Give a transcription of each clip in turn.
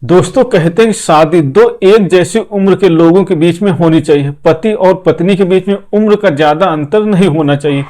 दोस्तों कहते हैं कि शादी दो एक जैसी उम्र के लोगों के बीच में होनी चाहिए। पति और पत्नी के बीच में उम्र का ज्यादा अंतर नहीं होना चाहिए,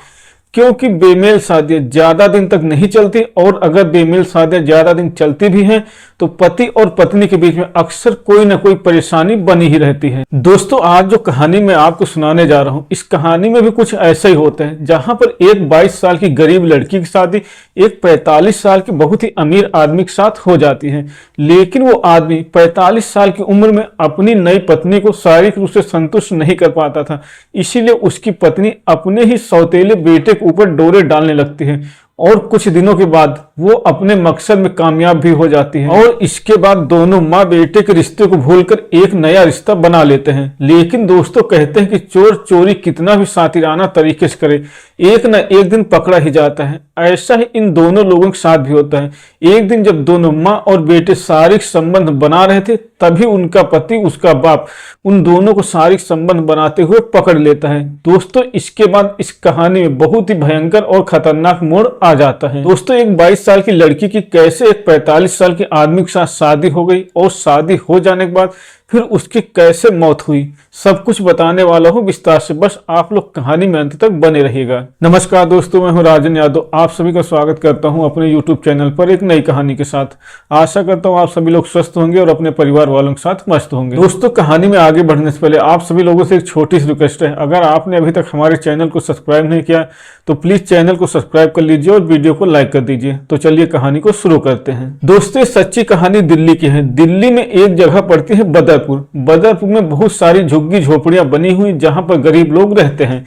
क्योंकि बेमेल शादियां ज्यादा दिन तक नहीं चलती, और अगर बेमेल शादियां ज्यादा दिन चलती भी हैं तो पति और पत्नी के बीच में अक्सर कोई ना कोई परेशानी बनी ही रहती है। दोस्तों आज जो कहानी मैं आपको सुनाने जा रहा हूं, इस कहानी में भी कुछ ऐसा ही होता है, जहां पर एक 22 साल की गरीब लड़की की शादी एक 45 साल के बहुत ही अमीर आदमी के साथ हो जाती है। लेकिन वो आदमी 45 साल की उम्र में अपनी नई पत्नी को शारीरिक रूप से संतुष्ट नहीं कर पाता था, इसीलिए उसकी पत्नी अपने ही सौतेले बेटे के ऊपर डोरे डालने लगती है, और कुछ दिनों के बाद वो अपने मकसद में कामयाब भी हो जाती है। और इसके बाद दोनों माँ बेटे के रिश्ते को भूलकर एक नया रिश्ता बना लेते हैं। लेकिन दोस्तों कहते हैं कि चोर चोरी कितना भी शातिराना तरीके से करे, एक न एक दिन पकड़ा ही जाता है। ऐसा ही इन दोनों लोगों के साथ भी होता है। एक दिन जब दोनों माँ और बेटे शारीरिक संबंध बना रहे थे, तभी उनका पति उसका बाप उन दोनों को शारीरिक संबंध बनाते हुए पकड़ लेता है। दोस्तों इसके बाद इस कहानी में बहुत ही भयंकर और खतरनाक मोड़ आ जाता है। दोस्तों एक 22 साल की लड़की की कैसे एक 45 साल के आदमी के साथ शादी हो गई, और शादी हो जाने के बाद फिर उसकी कैसे मौत हुई, सब कुछ बताने वाला हूँ विस्तार से। बस आप लोग कहानी में अंत तक बने रहिएगा। नमस्कार दोस्तों, मैं हूँ राजन यादव। आप सभी का स्वागत करता हूँ अपने YouTube चैनल पर एक नई कहानी के साथ। आशा करता हूँ आप सभी लोग स्वस्थ होंगे और अपने परिवार वालों के साथ मस्त होंगे। दोस्तों कहानी में आगे बढ़ने से पहले आप सभी लोगों से एक छोटी सी रिक्वेस्ट है, अगर आपने अभी तक हमारे चैनल को सब्सक्राइब नहीं किया तो प्लीज चैनल को सब्सक्राइब कर लीजिए और वीडियो को लाइक कर दीजिए। तो चलिए कहानी को शुरू करते हैं। दोस्तों सच्ची कहानी दिल्ली की है। दिल्ली में एक जगह पड़ती है बदरपुर। बदरपुर में बहुत सारी झुग्गी झोपड़ियां बनी हुई, जहां पर गरीब लोग रहते हैं।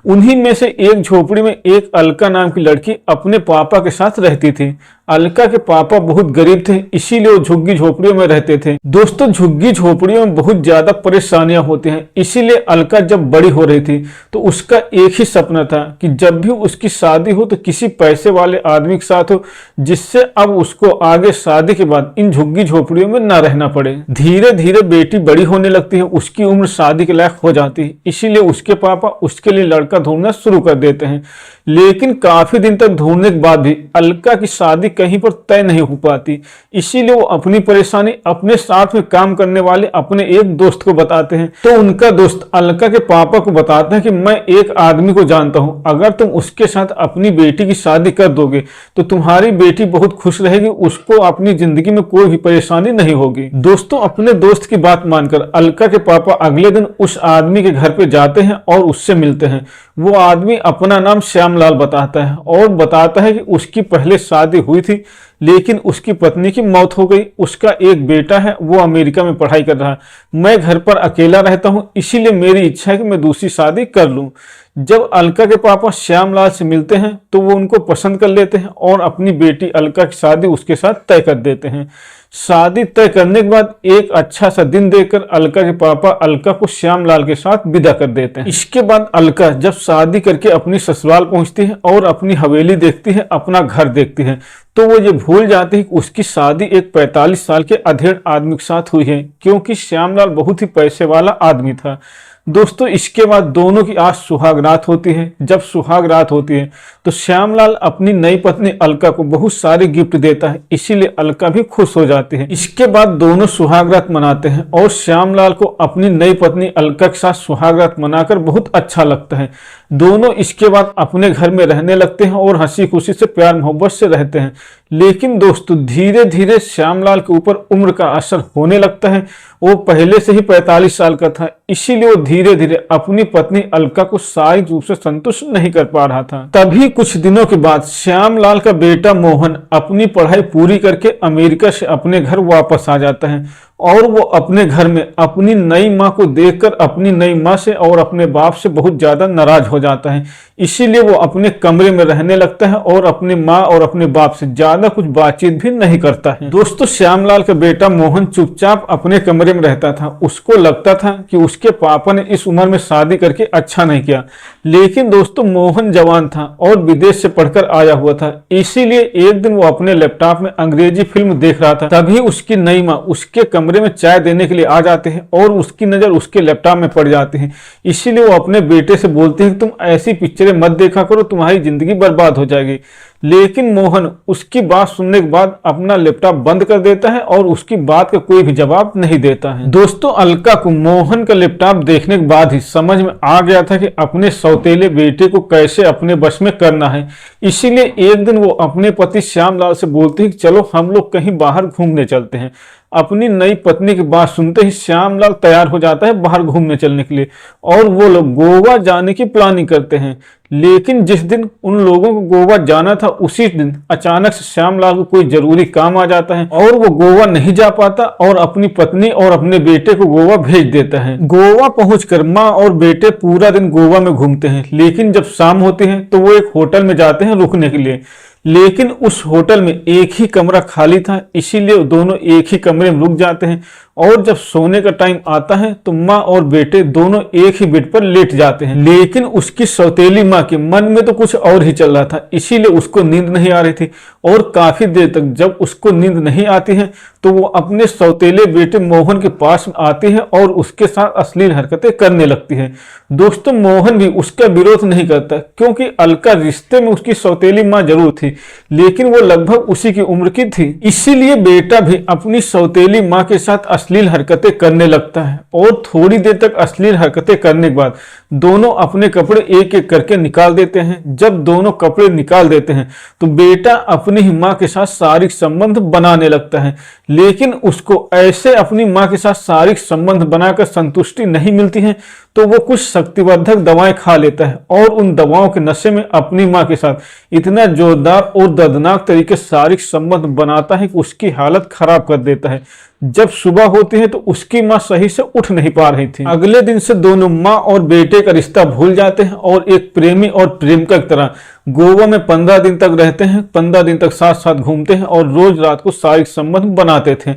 उन्हीं में से एक झोपड़ी में एक अलका नाम की लड़की अपने पापा के साथ रहती थी। अलका के पापा बहुत गरीब थे, इसीलिए वो झुग्गी झोपड़ियों में रहते थे। दोस्तों झुग्गी झोपड़ियों में बहुत ज्यादा परेशानियां होती हैं, इसीलिए अलका जब बड़ी हो रही थी तो उसका एक ही सपना था कि जब भी उसकी शादी हो तो किसी पैसे वाले आदमी के साथ हो, जिससे अब उसको आगे शादी के बाद इन झुग्गी झोपड़ियों में न रहना पड़े। धीरे धीरे बेटी बड़ी होने लगती है, उसकी उम्र शादी के लायक हो जाती है, इसीलिए उसके पापा उसके लिए लड़का ढूंढना शुरू कर देते हैं। लेकिन काफी दिन तक ढूंढने के बाद भी अलका की शादी कहीं पर तय नहीं हो पाती, इसीलिए वो अपनी परेशानी अपने साथ में काम करने वाले अपने एक दोस्त को बताते हैं। तो उनका दोस्त अलका के पापा को बताता है कि मैं एक आदमी को जानता हूं, अगर तुम उसके साथ अपनी बेटी की शादी कर दोगे तो तुम्हारी बेटी बहुत खुश रहेगी, उसको अपनी जिंदगी में कोई भी परेशानी नहीं होगी। दोस्तों अपने दोस्त की बात मानकर अलका के पापा अगले दिन उस आदमी के घर पे जाते हैं और उससे मिलते हैं। वो आदमी अपना नाम श्यामलाल बताता है और बताता है कि उसकी पहले शादी हुई थी, लेकिन उसकी पत्नी की मौत हो गई। उसका एक बेटा है, वो अमेरिका में पढ़ाई कर रहा है। मैं घर पर अकेला रहता हूं, इसीलिए मेरी इच्छा है कि मैं दूसरी शादी कर लूं। जब अलका के पापा श्यामलाल से मिलते हैं तो वो उनको पसंद कर लेते हैं और अपनी बेटी अलका की शादी उसके साथ तय कर देते हैं। शादी तय करने के बाद एक अच्छा सा दिन देखकर अलका के पापा अलका को श्यामलाल के साथ विदा कर देते हैं। इसके बाद अलका जब शादी करके अपनी ससुराल पहुंचती है और अपनी हवेली देखती है, अपना घर देखती है, तो वो ये भूल जाती है कि उसकी शादी एक 45 साल के अधेड़ आदमी के साथ हुई है, क्योंकि श्यामलाल बहुत ही पैसे वाला आदमी था। दोस्तों इसके बाद दोनों की आज सुहाग रात होती है। जब सुहाग रात होती है तो श्यामलाल अपनी नई पत्नी अलका को बहुत सारे गिफ्ट देता है, इसीलिए अलका भी खुश हो जाती है। इसके बाद दोनों सुहाग रात मनाते हैं और श्यामलाल को अपनी नई पत्नी अलका के साथ सुहाग रात मनाकर बहुत अच्छा लगता है। दोनों इसके बाद अपने घर में रहने लगते हैं और हंसी खुशी से प्यार मोहब्बत से रहते हैं। लेकिन दोस्तों धीरे धीरे श्यामलाल के ऊपर उम्र का असर होने लगता है। वो पहले से ही 45 साल का था, इसीलिए वो धीरे धीरे अपनी पत्नी अलका को शारीरिक रूप से संतुष्ट नहीं कर पा रहा था। तभी कुछ दिनों के बाद श्यामलाल का बेटा मोहन अपनी पढ़ाई पूरी करके अमेरिका से अपने घर वापस आ जाता है, और वो अपने घर में अपनी नई माँ को देखकर अपनी नई माँ से और अपने बाप से बहुत ज्यादा नाराज हो जाता है। इसीलिए वो अपने कमरे में रहने लगता है और अपने माँ और अपने बाप से ज्यादा कुछ बातचीत भी नहीं करता है। दोस्तों श्यामलाल का बेटा मोहन चुपचाप अपने कमरे में रहता था। उसको लगता था कि उसके पापा ने इस उम्र में शादी करके अच्छा नहीं किया। लेकिन दोस्तों मोहन जवान था और विदेश से पढ़कर आया हुआ था, इसीलिए एक दिन वो अपने लैपटॉप में अंग्रेजी फिल्म देख रहा था। तभी उसकी नई माँ उसके कमरे में चाय देने के लिए आ जाते हैं और उसकी नजर उसके लैपटॉप में पड़ जाती है। इसीलिए वो अपने बेटे से बोलते हैं कि तुम ऐसी पिक्चरें मत देखा करो, तुम्हारी जिंदगी बर्बाद हो जाएगी। लेकिन मोहन उसकी बात सुनने के बाद अपना लैपटॉप बंद कर देता है और उसकी बात का कोई भी जवाब नहीं देता है। दोस्तों, अलका को मोहन का लैपटॉप देखने के बाद ही समझ में आ गया था कि अपने सौतेले बेटे को कैसे अपने बस में करना है। इसीलिए एक दिन वो अपने पति श्यामलाल से बोलती है कि चलो हम लोग कहीं बाहर घूमने चलते हैं। अपनी नई पत्नी की बात सुनते ही श्यामलाल तैयार हो जाता है बाहर घूमने चलने के लिए और वो लोग गोवा जाने की प्लानिंग करते हैं। लेकिन जिस दिन उन लोगों को गोवा जाना था उसी दिन अचानक से श्यामलाल को कोई जरूरी काम आ जाता है और वो गोवा नहीं जा पाता और अपनी पत्नी और अपने बेटे को गोवा भेज देता है। गोवा पहुंचकर माँ और बेटे पूरा दिन गोवा में घूमते हैं, लेकिन जब शाम होती है तो वो एक होटल में जाते हैं रुकने के लिए। लेकिन उस होटल में एक ही कमरा खाली था, इसीलिए दोनों एक ही कमरे में रुक जाते हैं और जब सोने का टाइम आता है तो माँ और बेटे दोनों एक ही बेड पर लेट जाते हैं। लेकिन उसकी सौतेली माँ के मन में तो कुछ और ही चल रहा था, इसीलिए उसको नींद नहीं आ रही थी और काफी देर तक जब उसको नींद नहीं आती है तो वो अपने सौतेले बेटे मोहन के पास आती है और उसके साथ अश्लील हरकतें करने लगती है। दोस्तों, मोहन भी उसका विरोध नहीं करता क्योंकि अलका रिश्ते में उसकी सौतेली माँ जरूर थी, लेकिन वो लगभग उसी की उम्र की थी। इसीलिए बेटा भी अपनी सौतेली माँ के साथ अश्लील हरकतें करने लगता है और थोड़ी देर तक अश्लील हरकतें करने के बाद दोनों अपने कपड़े एक एक करके निकाल देते हैं। जब दोनों कपड़े निकाल देते हैं तो बेटा अपनी ही माँ के साथ शारीरिक संबंध बनाने लगता है, लेकिन उसको ऐसे अपनी माँ के साथ शारीरिक संबंध बनाकर संतुष्टि नहीं मिलती है तो वो कुछ शक्तिवर्धक दवाएं खा लेता है और उन दवाओं के नशे में अपनी माँ के साथ इतना जोरदार और दर्दनाक तरीके से शारीरिक संबंध बनाता है कि उसकी हालत खराब कर देता है। जब सुबह होती है तो उसकी माँ सही से उठ नहीं पा रही थी। अगले दिन से दोनों माँ और बेटे का रिश्ता भूल जाते हैं और एक प्रेमी और प्रेमिका की तरह गोवा में 15 दिन तक रहते हैं। 15 दिन तक साथ साथ घूमते हैं और रोज रात को शारीरिक संबंध बनाते थे।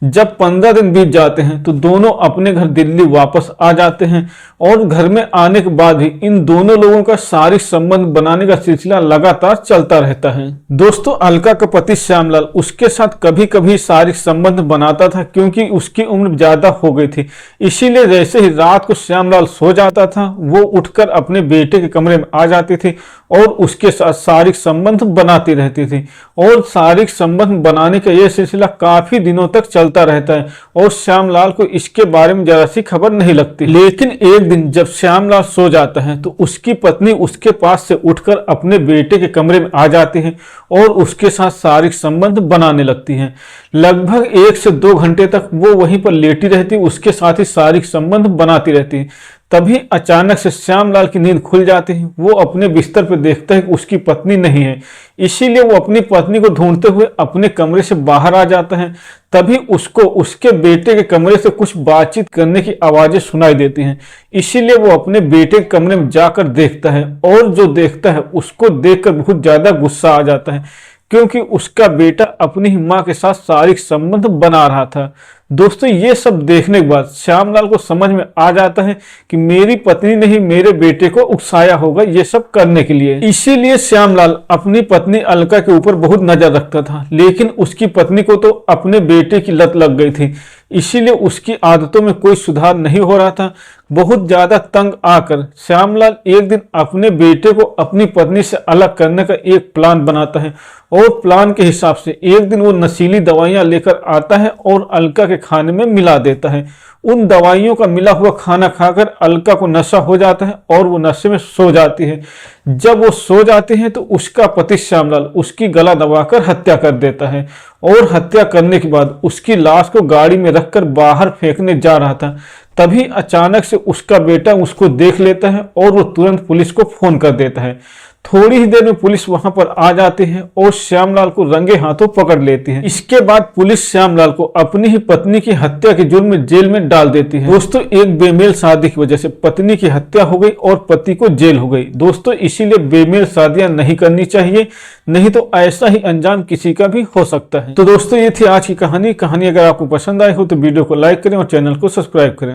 जब 15 दिन बीत जाते हैं तो दोनों अपने घर दिल्ली वापस आ जाते हैं और घर में आने के बाद ही इन दोनों लोगों का शारीरिक संबंध बनाने का सिलसिला लगातार चलता रहता है। दोस्तों, अलका का पति श्यामलाल उसके साथ कभी कभी शारीरिक संबंध बनाता था क्योंकि उसकी उम्र ज्यादा हो गई थी। इसीलिए जैसे ही रात को श्यामलाल सो जाता था वो उठकर अपने बेटे के कमरे में आ जाती थी और उसके साथ शारीरिक संबंध बनाती रहती थी और शारीरिक संबंध बनाने का यह सिलसिला काफी दिनों तक चलता रहता है और श्यामलाल को इसके बारे में जरा सी खबर नहीं लगती। लेकिन एक दिन जब श्यामलाल सो जाता है तो उसकी पत्नी उसके पास से उठकर अपने बेटे के कमरे में आ जाती है और उसके साथ शारीरिक संबंध बनाने लगती है। लगभग 1 से 2 घंटे तक वो वहीं पर लेटी रहती, उसके साथ ही शारीरिक संबंध बनाती रहती। तभी अचानक से श्यामलाल की नींद खुल जाती है। वो अपने बिस्तर पर देखता है कि उसकी पत्नी नहीं है, इसीलिए वो अपनी पत्नी को ढूंढते हुए अपने कमरे से बाहर आ जाता है। तभी उसको उसके बेटे के कमरे से कुछ बातचीत करने की आवाजें सुनाई देती हैं। इसीलिए वो अपने बेटे के कमरे में जाकर देखता है और जो देखता है उसको देखकर बहुत ज्यादा गुस्सा आ जाता है क्योंकि उसका बेटा अपनी ही माँ के साथ शारीरिक संबंध बना रहा था। दोस्तों, ये सब देखने के बाद श्यामलाल को समझ में आ जाता है कि मेरी पत्नी ने ही मेरे बेटे को उकसाया होगा ये सब करने के लिए। इसीलिए श्यामलाल अपनी पत्नी अलका के ऊपर बहुत नजर रखता था, लेकिन उसकी पत्नी को तो अपने बेटे की लत लग गई थी, इसीलिए उसकी आदतों में कोई सुधार नहीं हो रहा था। बहुत ज्यादा तंग आकर श्यामलाल एक दिन अपने बेटे को अपनी पत्नी से अलग करने का एक प्लान बनाता है और प्लान के हिसाब से एक दिन वो नशीली दवाइयां लेकर आता है और अलका के खाने में मिला देता है। उन दवाइयों का मिला हुआ खाना खाकर अलका को नशा हो जाता है और वो नशे में सो जाती है। जब वो सो जाती है तो उसका पति श्यामलाल उसकी गला दबाकर हत्या कर देता है और हत्या करने के बाद उसकी लाश को गाड़ी में रखकर बाहर फेंकने जा रहा था। तभी अचानक से उसका बेटा उसको देख लेता है और वो तुरंत पुलिस को फोन कर देता है। थोड़ी ही देर में पुलिस वहां पर आ जाती है और श्यामलाल को रंगे हाथों पकड़ लेती है। इसके बाद पुलिस श्यामलाल को अपनी ही पत्नी की हत्या के जुर्म में जेल में डाल देती है। दोस्तों, एक बेमेल शादी की वजह से पत्नी की हत्या हो गई और पति को जेल हो गई। दोस्तों, इसीलिए बेमेल शादियां नहीं करनी चाहिए, नहीं तो ऐसा ही अंजाम किसी का भी हो सकता है। तो दोस्तों, ये थी आज की कहानी। अगर आपको पसंद आई हो तो वीडियो को लाइक करें और चैनल को सब्सक्राइब करें।